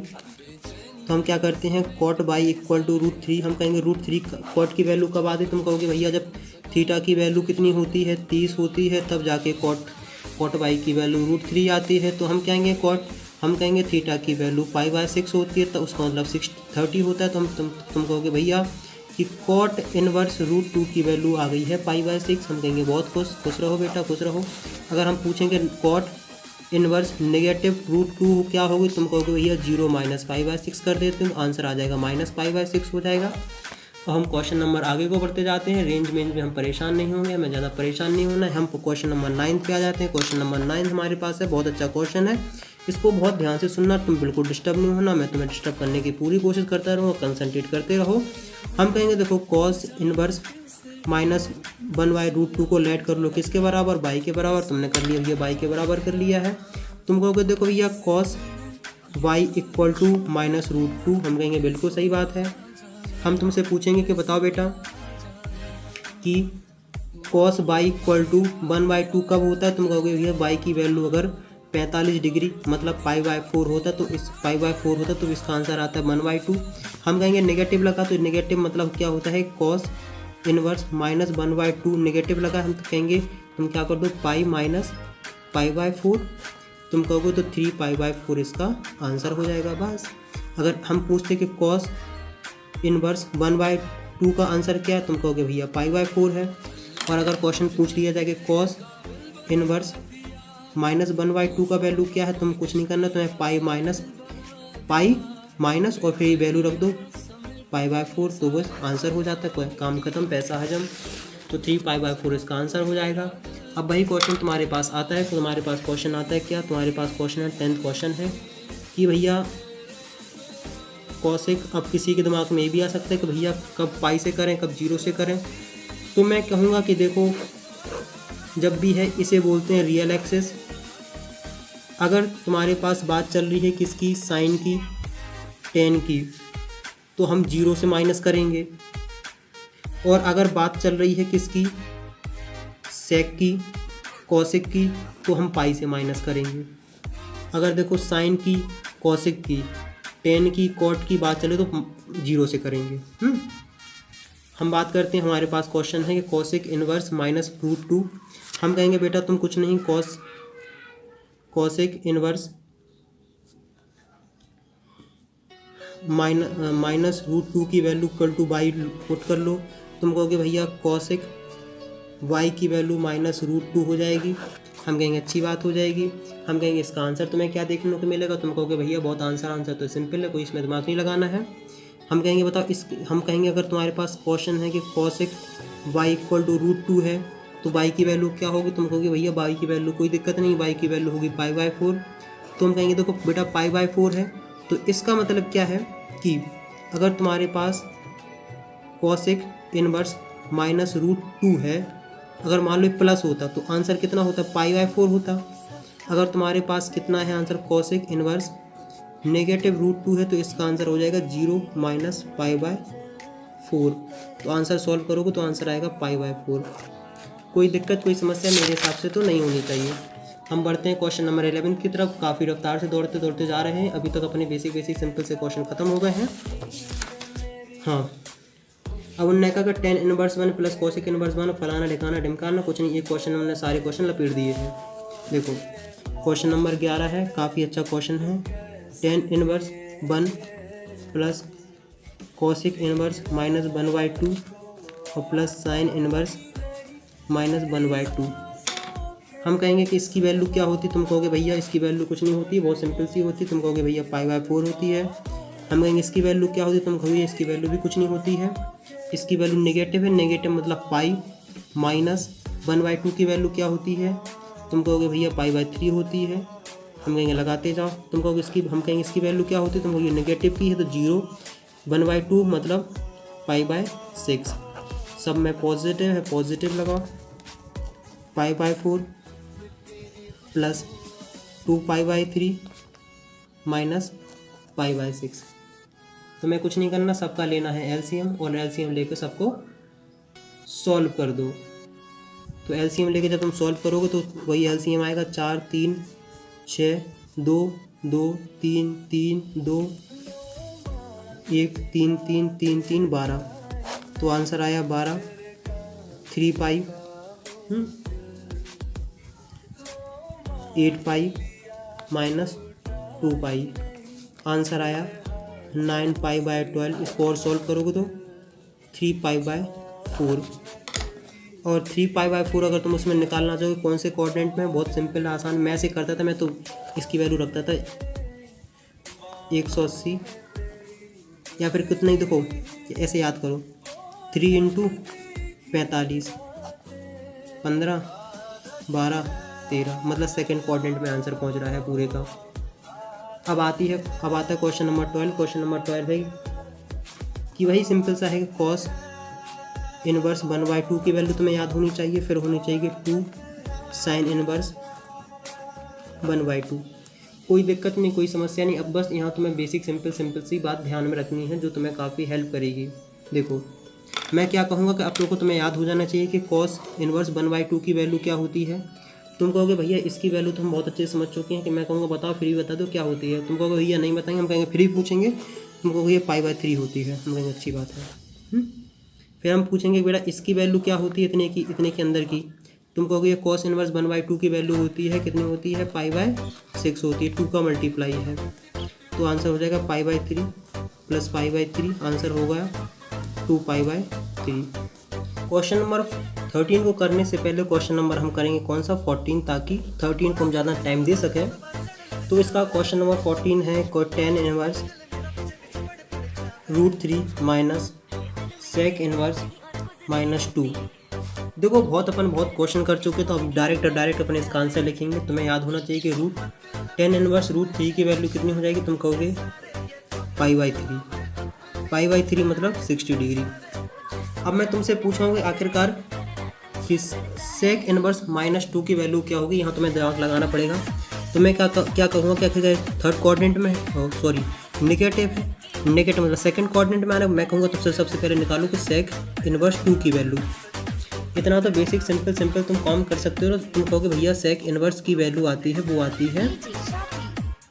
तो हम क्या करते हैं, cot y = √3। हम कहेंगे √3 cot की वैल्यू कब आती है, तुम कहोगे भैया जब थीटा की वैल्यू कितनी होती है, 30 होती है, तब जाके cot y की वैल्यू √3 आती है। तो हम कहेंगे हम कहेंगे थीटा की वैल्यू पाई/6 होती है, तो उसका मतलब 630 होता है। तो तुम कहोगे भैया कि कॉट इनवर्स रूट 2 की वैल्यू आ गई है पाई/6। हम कहेंगे बहुत खुश रहो बेटा, खुश रहो। अगर हम पूछेंगे कॉट इनवर्स नेगेटिव रूट 2 क्या होगी, तुम कहोगे भैया 0 माइनस पाई/6 कर देते हो, आंसर आ जाएगा माइनस पाई/6 हो जाएगा। तो हम क्वेश्चन नंबर आगे को बढ़ते जाते हैं। रेंज में हम परेशान नहीं होंगे, हमें ज़्यादा परेशान नहीं होना है। हम क्वेश्चन नंबर 9 पे आ जाते हैं। क्वेश्चन नंबर 9 हमारे पास है, बहुत अच्छा क्वेश्चन है, इसको बहुत ध्यान से सुनना, तुम बिल्कुल डिस्टर्ब नहीं होना। मैं तुम्हें डिस्टर्ब करने की पूरी कोशिश करता रहूँगा, कंसंट्रेट करते रहो। हम कहेंगे देखो कॉस इनवर्स -1/√2 को लेट कर लो किसके बराबर, बाई के बराबर। तुमने कर लिया भैया, बाई के बराबर कर लिया है। तुम कहोगे देखो भैया कॉस y इक्वल टू -√2। हम कहेंगे बिल्कुल सही बात है। हम तुमसे पूछेंगे कि बताओ बेटा कि cos y इक्वल टू 1/2 कब होता है। तुम कहोगे भैया y की वैल्यू अगर 45 डिग्री मतलब पाई/4 होता तो इस पाई/4 होता तो इसका आंसर आता है 1/2। हम कहेंगे नेगेटिव लगा, तो नेगेटिव मतलब क्या होता है, cos इनवर्स -1/2 नेगेटिव लगा। हम तो कहेंगे तुम क्या कर दो, पाई माइनस पाई/4। तुम कहोगे तो 3 पाई/4 इसका आंसर हो जाएगा बस। अगर हम पूछते कि cos इनवर्स 1/2 का आंसर क्या है, तुम कहोगे भैया पाई/4 है। और अगर क्वेश्चन पूछ लिया जाए कि cos इनवर्स -1/2 का वैल्यू क्या है, तुम कुछ नहीं करना, तुम्हें पाई माइनस और फिर वैल्यू रख दो पाई/4, तो बस आंसर हो जाता है, काम खत्म, पैसा हजम। तो 3 पाई/4 इसका आंसर हो जाएगा। अब वही क्वेश्चन तुम्हारे पास आता है, तो तुम्हारे पास क्वेश्चन आता है क्या, तुम्हारे पास क्वेश्चन है 10th क्वेश्चन है कि भैया कॉसेक। अब किसी के दिमाग में ये भी आ सकता है कि भैया कब पाई से करें, कब 0 से करें। तो मैं कहूँगा कि देखो जब भी है इसे बोलते हैं रियल एक्सेस। अगर तुम्हारे पास बात चल रही है किसकी, साइन की, टेन की, तो हम 0 से माइनस करेंगे। और अगर बात चल रही है किसकी, सेक की, कॉसेक की, तो हम पाई से माइनस करेंगे। अगर देखो साइन की, कॉसेक की, टेन की, कॉट की बात चले तो 0 से करेंगे। हम बात करते हैं, हमारे पास क्वेश्चन है कि कॉसेक इनवर्स -√2। हम कहेंगे बेटा तुम कुछ नहीं, कॉसेक इनवर्स -√2 की value equal two by put कर लो। तुम कहोगे भैया कॉसेक y की वैल्यू -√2 हो जाएगी। हम कहेंगे अच्छी बात हो जाएगी। हम कहेंगे इसका आंसर तुम्हें क्या देखने को मिलेगा, तुम कहोगे भैया बहुत आंसर तो सिंपल है, कोई इसमें दिमाग नहीं लगाना है। हम कहेंगे बताओ हम कहेंगे अगर तुम्हारे पास क्वेश्चन है कि कॉसेक y इक्वल टू √2 है, तो y की वैल्यू क्या होगी। तुम कहोगे भैया y की वैल्यू कोई दिक्कत नहीं, y की वैल्यू होगी पाई/4। तो हम कहेंगे देखो बेटा पाई/4 है, तो इसका मतलब क्या है कि अगर तुम्हारे पास कॉसेक इनवर्स -√2 है, अगर मान लो प्लस होता तो आंसर कितना होता, पाई/4 होता। अगर तुम्हारे पास कितना है आंसर, कॉसेक इनवर्स -√2 है, तो इसका आंसर हो जाएगा 0 माइनस पाई/4। तो आंसर सॉल्व करोगे तो आंसर आएगा पाई/4। कोई दिक्कत, कोई समस्या मेरे हिसाब से तो नहीं होनी चाहिए। हम बढ़ते हैं क्वेश्चन नंबर 11 की तरफ। काफ़ी रफ्तार से दौड़ते दौड़ते जा रहे हैं, अभी तक अपने बेसिक सिंपल से क्वेश्चन खत्म हो गए हैं। हाँ, अब उन्होंने कहा कि tan inverse 1 plus cosec inverse 1 फलाना ढिकाना ढिमकाना कुछ नहीं। ये क्वेश्चन हमने सारे क्वेश्चन लपेट दिए हैं। देखो क्वेश्चन नंबर 11 है, काफ़ी अच्छा क्वेश्चन है। Tan inverse 1 plus cosec inverse -1/2 और प्लस साइन इनवर्स -1/2। हम कहेंगे कि इसकी वैल्यू क्या होती, तुम कहोगे भैया इसकी वैल्यू कुछ नहीं होती, बहुत सिंपल सी होती। तुम कहोगे भैया पाई/4 होती है। हम कहेंगे इसकी वैल्यू क्या होती, तुम कहोगे इसकी वैल्यू भी कुछ नहीं होती है, इसकी वैल्यू नेगेटिव है। नेगेटिव मतलब पाई माइनस 1/2 की वैल्यू क्या होती है, तुम कहोगे भैया पाई/3 होती है। हम कहेंगे लगाते जाओ। तुम कहोगे हम कहेंगे इसकी वैल्यू क्या होती है, तुम कहोगे नेगेटिव की है, तो 0 1/2 मतलब पाई/6। सब में पॉजिटिव है, पॉजिटिव लगाओ। पाई/4 प्लस 2 पाई/3 माइनस पाई/6। तुम्हें कुछ नहीं करना, सबका लेना है एलसीएम और एलसीएम लेकर सबको सॉल्व कर दो। तो एलसीएम लेके जब तुम सॉल्व करोगे तो वही एलसीएम आएगा 4 3 6 2 2 3 3 2 1 3 3 3 3 12। तो आंसर आया 12। 3 पाई 8 पाई माइनस 2 पाई, आंसर आया 9 पाई बाय 12। इसको और सॉल्व करोगे तो 3 पाई बाय 4, और 3 पाई बाय 4 अगर तुम उसमें निकालना चाहोगे कौन से कोऑर्डिनेट में, बहुत सिंपल आसान। मैं ऐसे करता था, मैं तो इसकी वैल्यू रखता था 180, या फिर कितना ही देखो ऐसे याद करो 3 × 45, 15, 12, 13, मतलब सेकंड कोऑर्डिनेट में आंसर पहुंच रहा है पूरे का। अब आता है क्वेश्चन नंबर 12। क्वेश्चन नंबर 12 है कि वही सिंपल सा है कि कॉस इनवर्स 1/2 की वैल्यू तुम्हें याद होनी चाहिए, फिर होनी चाहिए 2 साइन इनवर्स 1/2। कोई दिक्कत नहीं, कोई समस्या नहीं। अब बस यहाँ तुम्हें बेसिक सिंपल सी बात ध्यान में रखनी है जो तुम्हें काफ़ी हेल्प करेगी। देखो मैं क्या कहूँगा कि आप लोगों को तुम्हें याद हो जाना चाहिए कि कॉस इनवर्स 1/2 की वैल्यू क्या होती है। तुम कहोगे भैया इसकी वैल्यू तो हम बहुत अच्छे से समझ चुके हैं, कि मैं कहूँगा बताओ फ्री बता दो क्या होती है। तुम कहोगे भैया नहीं बताएंगे, हम कहेंगे फ्री पूछेंगे, तुम कहोगे ये π/3 होती है, हम कहेंगे अच्छी बात है। फिर हम पूछेंगे बेटा इसकी वैल्यू क्या होती है इतने के अंदर की, तुम कहोगे ये कॉस इनवर्स 1/2 की वैल्यू होती है, कितनी होती है π/6 होती है, 2 का मल्टीप्लाई है, तो आंसर हो जाएगा π/3 प्लस π/3, आंसर होगा 2 π/3। क्वेश्चन नंबर 13 को करने से पहले क्वेश्चन नंबर हम करेंगे कौन सा 14, ताकि 13 को हम ज़्यादा टाइम दे सकें। तो इसका क्वेश्चन नंबर 14 है tan inverse √3 minus sec inverse -2। देखो बहुत क्वेश्चन कर चुके, तो अब डायरेक्ट अपन इसका आंसर लिखेंगे। तुम्हें याद होना चाहिए कि tan इनवर्स √3 की वैल्यू कितनी हो जाएगी, तुम कहोगे π/3 मतलब 60 डिग्री। अब मैं तुमसे पूछूंगा आखिरकार कि sec इनवर्स -2 की वैल्यू क्या होगी। यहाँ तुम्हें दिमाग लगाना पड़ेगा। तो मैं क्या कहूँगा कि आखिरकार थर्ड कोऑर्डिनेट में है, नेगेटिव है, नेगेटिव मतलब सेकंड कोऑर्डिनेट में आ रहा है। मैं कहूँगा तुमसे सबसे पहले निकालो कि sec इनवर्स 2 की वैल्यू। इतना तो बेसिक सिंपल तुम काम कर सकते हो। तुम कहोगे भैया sec इनवर्स की वैल्यू आती है, वो आती है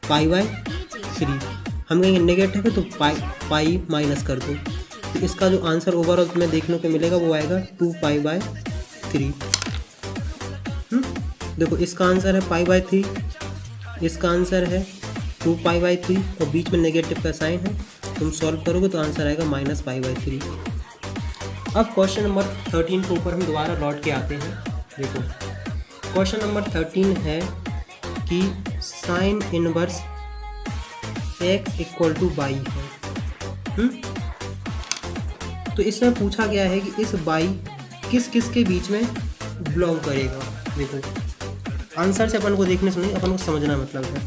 π/3। हम कहेंगे नेगेटिव है तो पाई माइनस कर दो, तो इसका जो आंसर ओवरऑल तुम्हें देखने को मिलेगा वो आएगा 2 π/3। देखो इसका आंसर है π/3, इसका आंसर है 2 π/3 और बीच में नेगेटिव का साइन है। तुम सॉल्व करोगे तो आंसर आएगा -π/3। अब क्वेश्चन नंबर 13 के ऊपर हम दोबारा लौट के आते हैं। देखो क्वेश्चन नंबर 13 है कि साइन इनवर्स x = y है। तो इसमें पूछा गया है कि इस y किस के बीच में बिलोंग करेगा। देखो आंसर से अपन को देखने से नहीं, अपन को समझना मतलब है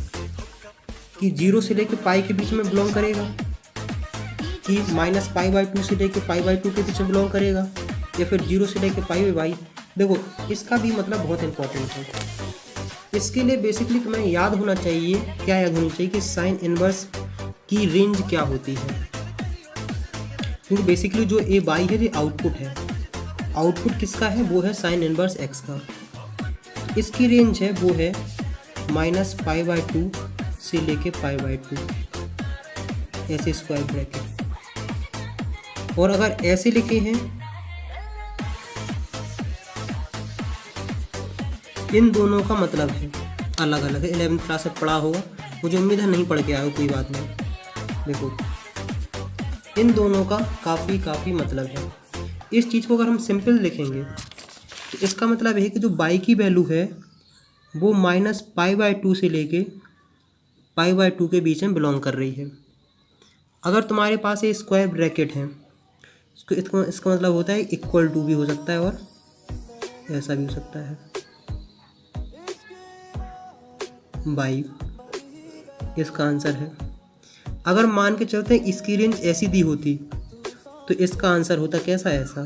कि 0 से लेकर पाई के बीच में बिलोंग करेगा, कि -π/2 से लेकर π/2 के बीच में बिलोंग करेगा, या फिर 0 से लेकर π/y। देखो इसका भी मतलब बहुत इंपॉर्टेंट है। इसके लिए बेसिकली तुम्हें याद होना चाहिए, क्या याद होनी चाहिए कि साइन इनवर्स की रेंज क्या होती है। क्योंकि बेसिकली जो ए बाई है ये आउटपुट है, आउटपुट किसका है, वो है साइन इनवर्स x का। इसकी रेंज है वो है -π/2 से लेके π/2, ऐसे स्क्वायर ब्रैकेट। और अगर ऐसे लिखे हैं, इन दोनों का मतलब है अलग अलग है। 11th क्लास में पढ़ा होगा, मुझे उम्मीद है नहीं पढ़ के आया हो, कोई बात नहीं। देखो इन दोनों का काफ़ी मतलब है। इस चीज़ को अगर हम सिंपल लिखेंगे तो इसका मतलब है कि जो y की वैल्यू है वो -π/2 से लेके π/2 के बीच में बिलोंग कर रही है। अगर तुम्हारे पास ये स्क्वायर ब्रैकेट है, इसका मतलब होता है = भी हो सकता है और ऐसा भी हो सकता है y। इसका आंसर है, अगर मान के चलते हैं इसकी रेंज ऐसी दी होती तो इसका आंसर होता कैसा, ऐसा।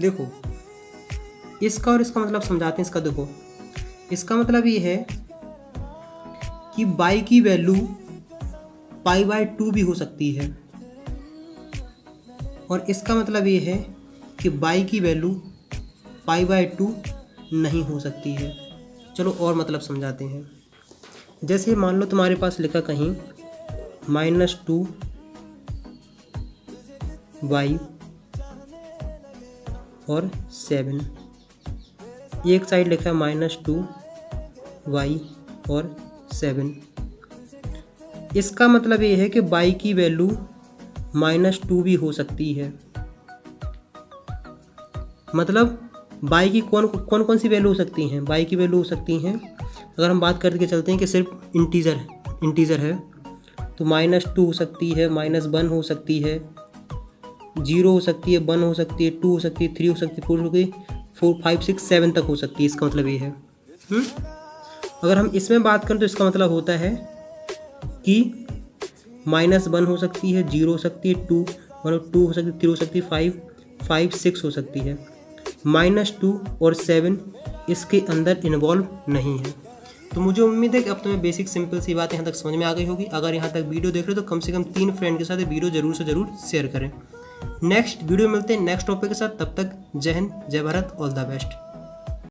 देखो इसका और इसका मतलब समझाते हैं। इसका देखो, इसका मतलब ये है कि y की वैल्यू π/2 भी हो सकती है, और इसका मतलब ये है कि y की वैल्यू π/2 नहीं हो सकती है। चलो और मतलब समझाते हैं। जैसे मान लो तुम्हारे पास लिखा कहीं -2y और 7, एक साइड लिखा है -2y और 7। इसका मतलब ये है कि y की वैल्यू -2 भी हो सकती है। मतलब y की कौन सी वैल्यू हो सकती हैं? y की वैल्यू हो सकती हैं, अगर हम बात करके चलते हैं कि सिर्फ इंटीजर है तो -2 हो सकती है, -1 हो सकती है, 0 हो सकती है, 1 हो सकती है, 2 हो सकती है, 3 हो सकती है, 4 हो सकती है, 4, 5, 6, 7 तक हो सकती है। इसका मतलब ये है। अगर हम इसमें बात करें तो इसका मतलब होता है कि -1 हो सकती है, 0 हो सकती है, 2 हो सकती है, 3 हो सकती है, 5, 6 हो सकती है। -2 और 7 इसके अंदर इन्वॉल्व नहीं है। तो मुझे उम्मीद है कि अब तुम्हें बेसिक सिंपल सी बात यहाँ तक समझ में आ गई होगी। अगर यहाँ तक वीडियो देख रहे हो तो कम से कम 3 फ्रेंड के साथ ये वीडियो जरूर से जरूर शेयर करें। नेक्स्ट वीडियो मिलते हैं नेक्स्ट टॉपिक के साथ। तब तक जय हिंद, जय भारत, ऑल द बेस्ट।